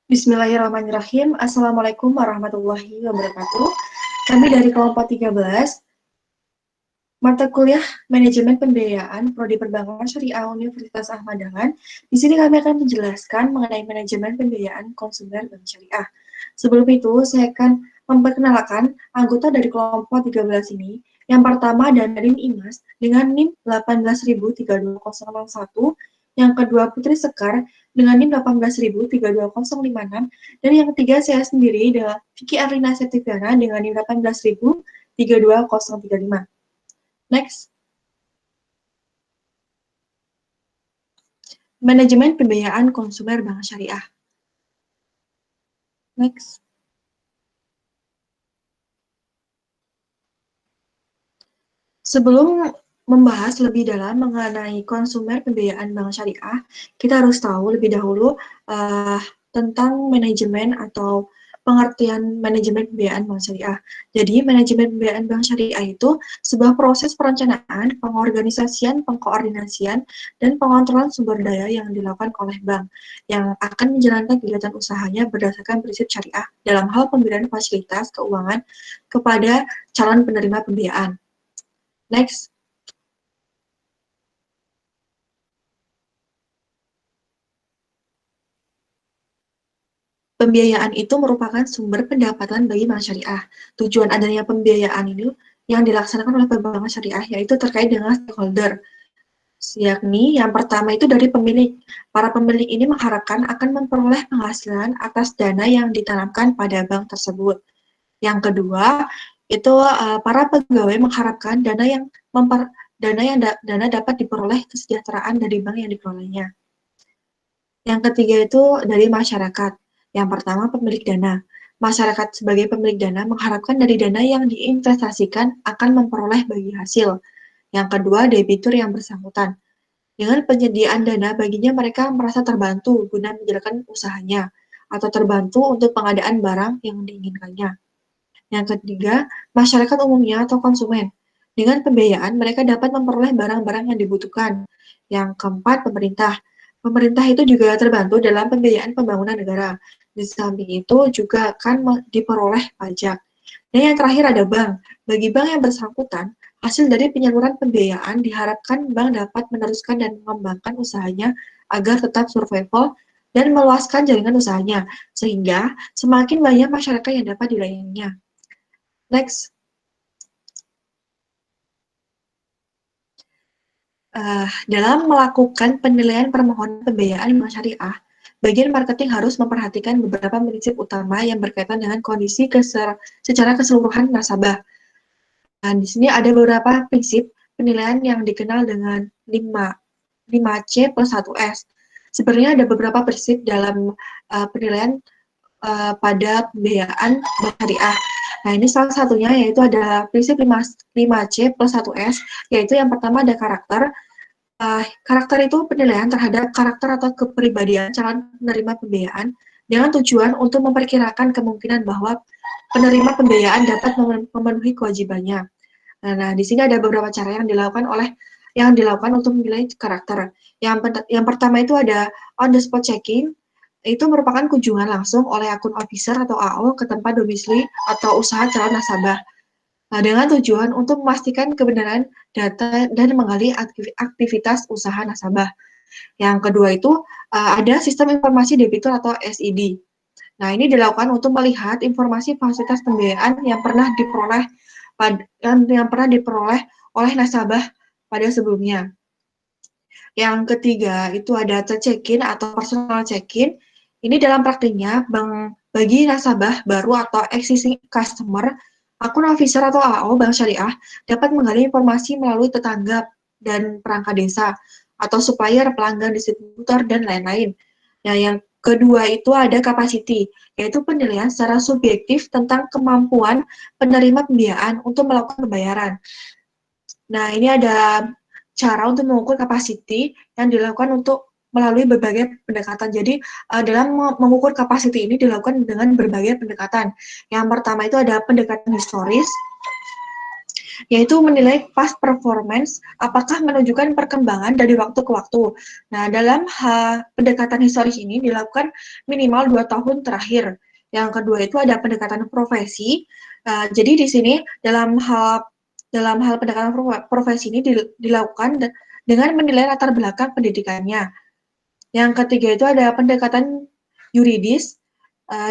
Bismillahirrahmanirrahim. Assalamualaikum warahmatullahi wabarakatuh. Kami dari kelompok 13, mata kuliah Manajemen Pembiayaan Prodi Perbankan Syariah Universitas Ahmad Dahlan. Di sini kami akan menjelaskan mengenai manajemen pembiayaan konsumer bank syariah. Sebelum itu, saya akan memperkenalkan anggota dari kelompok 13 ini. Yang pertama ada NIM Imas dengan NIM 18.32001, yang kedua Putri Sekar dengan NIM 18.32056, dan yang ketiga saya sendiri dengan Vicky Arlina Septiviana dengan NIM 18.32035. Next. Manajemen pembiayaan konsumer bank syariah. Next. Sebelum membahas lebih dalam mengenai konsumer pembiayaan bank syariah, kita harus tahu lebih dahulu tentang manajemen atau pengertian manajemen pembiayaan bank syariah. Jadi, manajemen pembiayaan bank syariah itu sebuah proses perencanaan, pengorganisasian, pengkoordinasian, dan pengontrolan sumber daya yang dilakukan oleh bank yang akan menjalankan kegiatan usahanya berdasarkan prinsip syariah dalam hal pemberian fasilitas keuangan kepada calon penerima pembiayaan. Next. Pembiayaan itu merupakan sumber pendapatan bagi bank syariah. Tujuan adanya pembiayaan ini yang dilaksanakan oleh perbankan syariah yaitu terkait dengan stakeholder, yakni yang pertama itu dari pemilik. Para pemilik ini mengharapkan akan memperoleh penghasilan atas dana yang ditanamkan pada bank tersebut. Yang kedua, itu para pegawai mengharapkan dana dapat diperoleh kesejahteraan dari bank yang diperolehnya. Yang ketiga itu dari masyarakat. Yang pertama, pemilik dana. Masyarakat sebagai pemilik dana mengharapkan dari dana yang diinvestasikan akan memperoleh bagi hasil. Yang kedua, debitur yang bersangkutan. Dengan penyediaan dana, baginya mereka merasa terbantu guna menjalankan usahanya, atau terbantu untuk pengadaan barang yang diinginkannya. Yang ketiga, masyarakat umumnya atau konsumen. Dengan pembiayaan, mereka dapat memperoleh barang-barang yang dibutuhkan. Yang keempat, pemerintah. Pemerintah itu juga terbantu dalam pembiayaan pembangunan negara. Di samping itu juga akan diperoleh pajak. Dan yang terakhir ada bank. Bagi bank yang bersangkutan, hasil dari penyaluran pembiayaan diharapkan bank dapat meneruskan dan mengembangkan usahanya agar tetap survival dan meluaskan jaringan usahanya, sehingga semakin banyak masyarakat yang dapat dilayaninya. Next. Dalam melakukan penilaian permohonan pembiayaan bank syariah, bagian marketing harus memperhatikan beberapa prinsip utama yang berkaitan dengan kondisi secara keseluruhan nasabah. Nah, di sini ada beberapa prinsip penilaian yang dikenal dengan 5C plus 1S. Sebenarnya ada beberapa prinsip dalam penilaian pada pembiayaan bank syariah. Nah, ini salah satunya yaitu ada prinsip 5C plus 1S, yaitu yang pertama ada karakter. Karakter itu penilaian terhadap karakter atau kepribadian calon penerima pembiayaan dengan tujuan untuk memperkirakan kemungkinan bahwa penerima pembiayaan dapat memenuhi kewajibannya. Nah, di sini ada beberapa cara yang dilakukan untuk menilai karakter. Yang pertama itu ada on the spot checking. Itu merupakan kunjungan langsung oleh akun officer atau AO ke tempat domisili atau usaha calon nasabah. Nah, dengan tujuan untuk memastikan kebenaran data dan menggali aktivitas usaha nasabah. Yang kedua itu ada sistem informasi debitur atau SID. Nah, ini dilakukan untuk melihat informasi fasilitas pembiayaan yang pernah diperoleh oleh nasabah pada sebelumnya. Yang ketiga itu ada check-in atau personal check-in. Ini dalam praktiknya bagi nasabah baru atau existing customer, akun officer atau AO bank syariah dapat menggali informasi melalui tetangga dan perangkat desa atau supplier, pelanggan, distributor, dan lain-lain. Nah, yang kedua itu ada capacity, yaitu penilaian secara subjektif tentang kemampuan penerima pembiayaan untuk melakukan pembayaran. Nah, ini ada cara untuk mengukur capacity yang dilakukan untuk melalui berbagai pendekatan. Jadi, dalam mengukur capacity ini dilakukan dengan berbagai pendekatan. Yang pertama itu ada pendekatan historis. yaitu menilai past performance apakah menunjukkan perkembangan dari waktu ke waktu. Nah, dalam pendekatan historis ini dilakukan minimal 2 tahun terakhir. Yang kedua itu ada pendekatan profesi. Jadi di sini dalam hal pendekatan profesi ini dilakukan dengan menilai latar belakang pendidikannya. Yang ketiga itu ada pendekatan yuridis,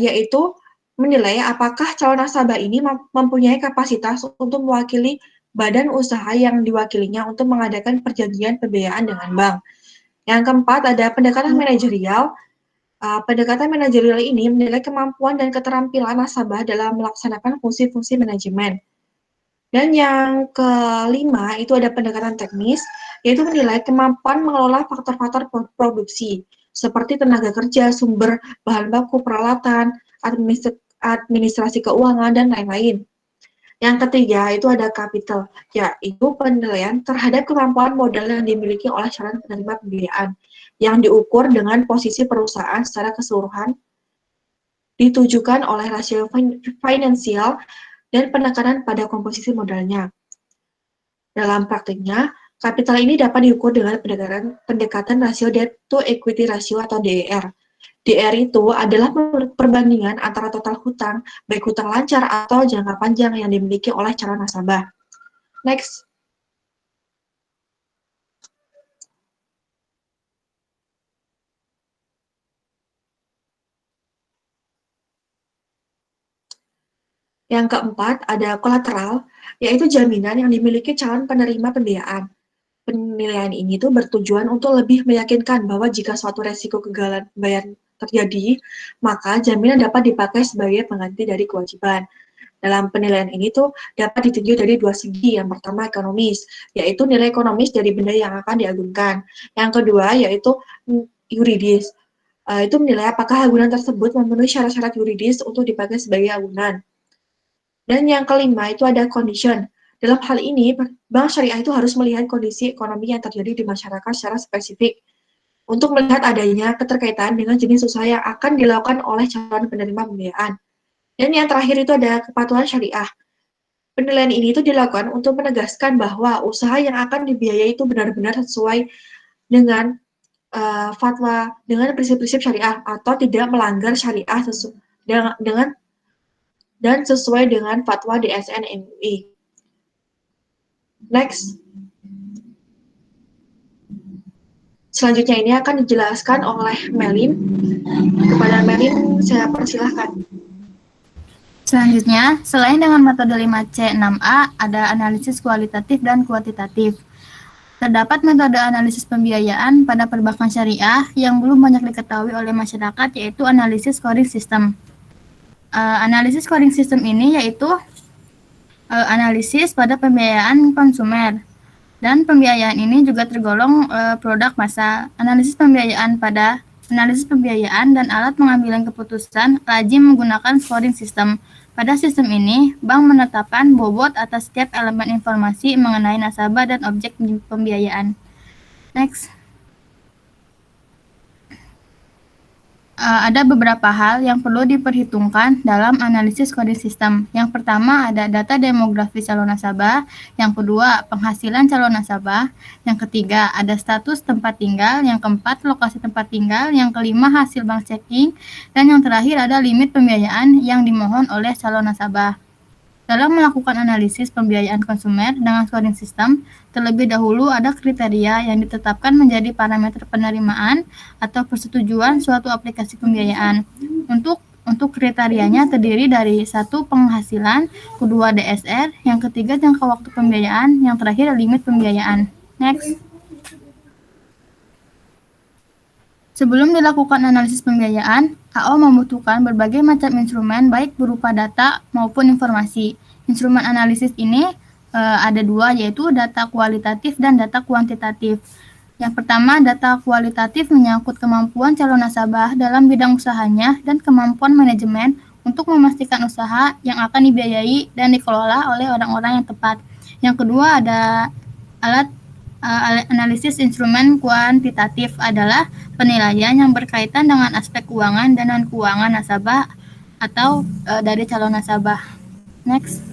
yaitu menilai apakah calon nasabah ini mempunyai kapasitas untuk mewakili badan usaha yang diwakilinya untuk mengadakan perjanjian pembiayaan dengan bank. Yang keempat ada pendekatan manajerial. Pendekatan manajerial ini menilai kemampuan dan keterampilan nasabah dalam melaksanakan fungsi-fungsi manajemen. Dan yang kelima itu ada pendekatan teknis, yaitu menilai kemampuan mengelola faktor-faktor produksi, seperti tenaga kerja, sumber bahan baku, peralatan, administrasi keuangan, dan lain-lain. Yang ketiga itu ada capital, yaitu penilaian terhadap kemampuan modal yang dimiliki oleh calon penerima pembiayaan, yang diukur dengan posisi perusahaan secara keseluruhan, ditujukan oleh rasio finansial dan penekanan pada komposisi modalnya. Dalam praktiknya, kapital ini dapat diukur dengan pendekatan rasio debt to equity ratio atau DER. DER itu adalah perbandingan antara total hutang, baik hutang lancar atau jangka panjang yang dimiliki oleh calon nasabah. Next. Yang keempat, ada kolateral, yaitu jaminan yang dimiliki calon penerima pembiayaan. Penilaian ini tuh bertujuan untuk lebih meyakinkan bahwa jika suatu resiko kegagalan pembayaran terjadi, maka jaminan dapat dipakai sebagai pengganti dari kewajiban. Dalam penilaian ini tuh dapat ditinjau dari dua segi. Yang pertama ekonomis, yaitu nilai ekonomis dari benda yang akan diagunkan. Yang kedua yaitu yuridis, itu menilai apakah agunan tersebut memenuhi syarat-syarat yuridis untuk dipakai sebagai agunan. Dan yang kelima itu ada condition. Dalam hal ini, bank syariah itu harus melihat kondisi ekonomi yang terjadi di masyarakat secara spesifik untuk melihat adanya keterkaitan dengan jenis usaha yang akan dilakukan oleh calon penerima pembiayaan. Dan yang terakhir itu ada kepatuhan syariah. Penilaian ini itu dilakukan untuk menegaskan bahwa usaha yang akan dibiayai itu benar-benar sesuai dengan fatwa, dengan prinsip-prinsip syariah atau tidak melanggar syariah dan sesuai dengan fatwa DSN MUI. Next. Selanjutnya ini akan dijelaskan oleh Melin. Kepada Melin, saya persilahkan. Selanjutnya, selain dengan metode 5C6A, ada analisis kualitatif dan kuantitatif. Terdapat metode analisis pembiayaan pada perbankan syariah yang belum banyak diketahui oleh masyarakat, yaitu analisis scoring system. Analisis scoring system ini yaitu analisis pada pembiayaan konsumer. Dan pembiayaan ini juga tergolong produk massa. Analisis pembiayaan dan alat pengambilan keputusan lazim menggunakan scoring system. Pada sistem ini, bank menetapkan bobot atas setiap elemen informasi mengenai nasabah dan objek pembiayaan. Next. Ada beberapa hal yang perlu diperhitungkan dalam analisis scoring system. Yang pertama ada data demografi calon nasabah, yang kedua penghasilan calon nasabah, yang ketiga ada status tempat tinggal, yang keempat lokasi tempat tinggal, yang kelima hasil bank checking, dan yang terakhir ada limit pembiayaan yang dimohon oleh calon nasabah. Dalam melakukan analisis pembiayaan konsumer dengan scoring system, terlebih dahulu ada kriteria yang ditetapkan menjadi parameter penerimaan atau persetujuan suatu aplikasi pembiayaan. Untuk kriterianya terdiri dari satu penghasilan, kedua DSR, yang ketiga jangka waktu pembiayaan, yang terakhir limit pembiayaan. Next. Sebelum dilakukan analisis pembiayaan, AO membutuhkan berbagai macam instrumen baik berupa data maupun informasi. Instrumen analisis ini ada dua, yaitu data kualitatif dan data kuantitatif. Yang pertama, data kualitatif menyangkut kemampuan calon nasabah dalam bidang usahanya dan kemampuan manajemen untuk memastikan usaha yang akan dibiayai dan dikelola oleh orang-orang yang tepat. Yang kedua, ada analisis instrumen kuantitatif adalah penilaian yang berkaitan dengan aspek keuangan dan non-keuangan nasabah atau dari calon nasabah. Next.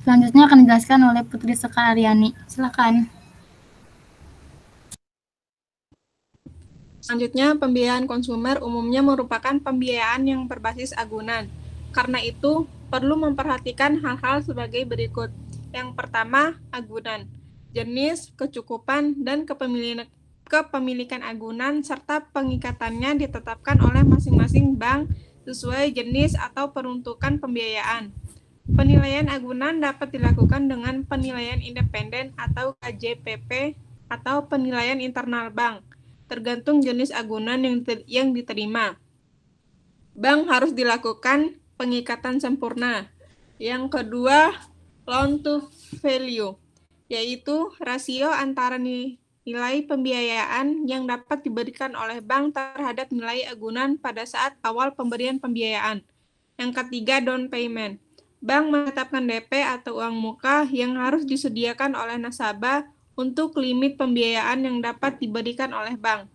Selanjutnya akan dijelaskan oleh Putri Sekar Aryani. Silakan. Selanjutnya, pembiayaan konsumer umumnya merupakan pembiayaan yang berbasis agunan. Karena itu, perlu memperhatikan hal-hal sebagai berikut. Yang pertama, agunan. Jenis, kecukupan, dan kepemilikan agunan serta pengikatannya ditetapkan oleh masing-masing bank sesuai jenis atau peruntukan pembiayaan. Penilaian agunan dapat dilakukan dengan penilaian independen atau KJPP atau penilaian internal bank, tergantung jenis agunan yang diterima. Bank harus dilakukan pengikatan sempurna. Yang kedua, loan to value, yaitu rasio antara nilai pembiayaan yang dapat diberikan oleh bank terhadap nilai agunan pada saat awal pemberian pembiayaan. Yang ketiga, down payment. Bank menetapkan DP atau uang muka yang harus disediakan oleh nasabah untuk limit pembiayaan yang dapat diberikan oleh bank.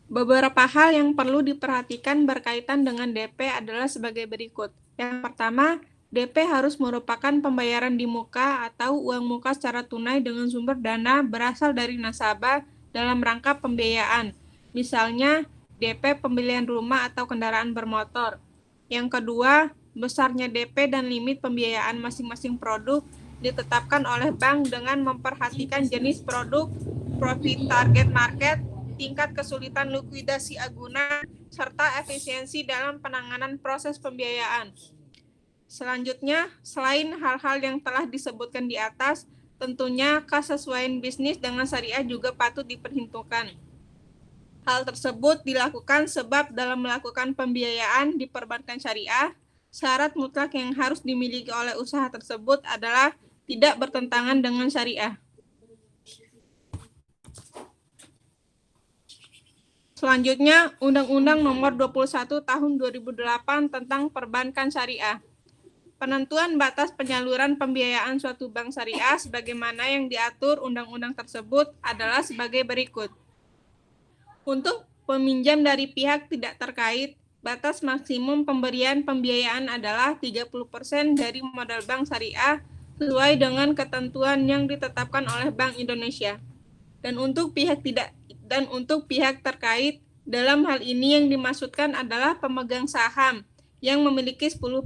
Beberapa hal yang perlu diperhatikan berkaitan dengan DP adalah sebagai berikut. Yang pertama, DP harus merupakan pembayaran di muka atau uang muka secara tunai dengan sumber dana berasal dari nasabah dalam rangka pembiayaan. Misalnya, DP pembelian rumah atau kendaraan bermotor. Yang kedua, besarnya DP dan limit pembiayaan masing-masing produk ditetapkan oleh bank dengan memperhatikan jenis produk, profit target market, tingkat kesulitan likuidasi agunan, serta efisiensi dalam penanganan proses pembiayaan. Selanjutnya, selain hal-hal yang telah disebutkan di atas, tentunya kesesuaian bisnis dengan syariah juga patut diperhitungkan. Hal tersebut dilakukan sebab dalam melakukan pembiayaan di perbankan syariah, syarat mutlak yang harus dimiliki oleh usaha tersebut adalah tidak bertentangan dengan syariah. Selanjutnya, Undang-Undang Nomor 21 Tahun 2008 tentang Perbankan Syariah. Penentuan batas penyaluran pembiayaan suatu bank syariah sebagaimana yang diatur undang-undang tersebut adalah sebagai berikut. Untuk peminjam dari pihak tidak terkait, batas maksimum pemberian pembiayaan adalah 30% dari modal bank syariah sesuai dengan ketentuan yang ditetapkan oleh Bank Indonesia. Dan untuk pihak terkait, dalam hal ini yang dimaksudkan adalah pemegang saham yang memiliki 10%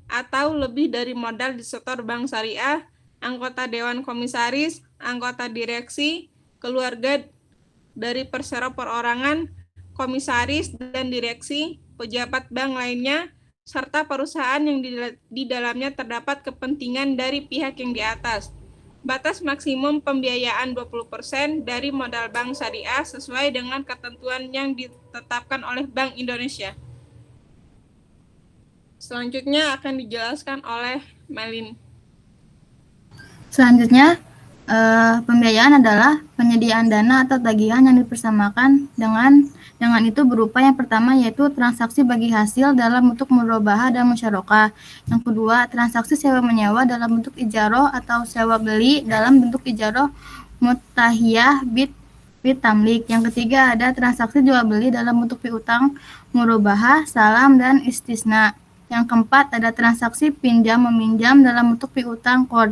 atau lebih dari modal di sektor bank syariah, anggota dewan komisaris, anggota direksi, keluarga dari persero perorangan, komisaris dan direksi, pejabat bank lainnya, serta perusahaan yang di dalamnya terdapat kepentingan dari pihak yang di atas. Batas maksimum pembiayaan 20% dari modal bank syariah sesuai dengan ketentuan yang ditetapkan oleh Bank Indonesia. Selanjutnya akan dijelaskan oleh Melin. Selanjutnya, pembiayaan adalah penyediaan dana atau tagihan yang dipersamakan dengan itu berupa yang pertama yaitu transaksi bagi hasil dalam bentuk murabahah dan musyarakah. Yang kedua, transaksi sewa menyewa dalam bentuk ijaroh atau sewa beli dalam bentuk ijaroh mutahiyah bit tamlik. Yang ketiga, ada transaksi jual beli dalam bentuk piutang, murabahah, salam, dan istisna. Yang keempat, ada transaksi pinjam meminjam dalam bentuk piutang qard.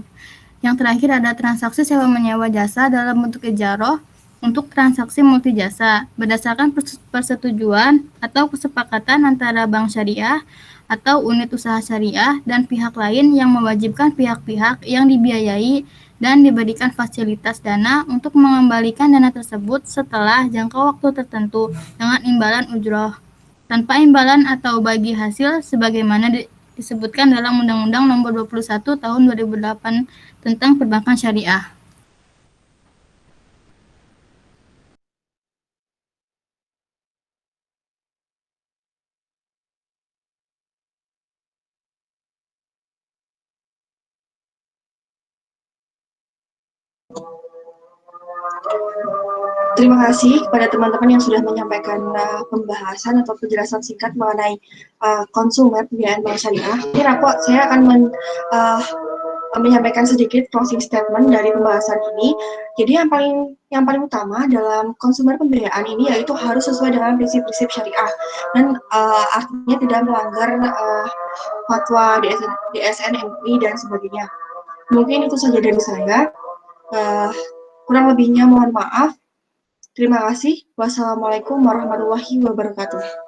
Yang terakhir ada transaksi sewa menyewa jasa dalam bentuk ijaroh untuk transaksi multi jasa berdasarkan persetujuan atau kesepakatan antara bank syariah atau unit usaha syariah dan pihak lain yang mewajibkan pihak-pihak yang dibiayai dan diberikan fasilitas dana untuk mengembalikan dana tersebut setelah jangka waktu tertentu dengan imbalan ujroh tanpa imbalan atau bagi hasil sebagaimana disebutkan dalam Undang-Undang Nomor 21 Tahun 2008 tentang Perbankan Syariah. Terima kasih kepada teman-teman yang sudah menyampaikan pembahasan atau penjelasan singkat mengenai konsumer pembiayaan bank syariah. Mungkin saya akan menyampaikan sedikit closing statement dari pembahasan ini. Jadi yang paling utama dalam konsumer pembiayaan ini yaitu harus sesuai dengan prinsip-prinsip syariah dan artinya tidak melanggar fatwa DSN MUI dan sebagainya. Mungkin itu saja dari saya. Kurang lebihnya mohon maaf. Terima kasih. Wassalamualaikum warahmatullahi wabarakatuh.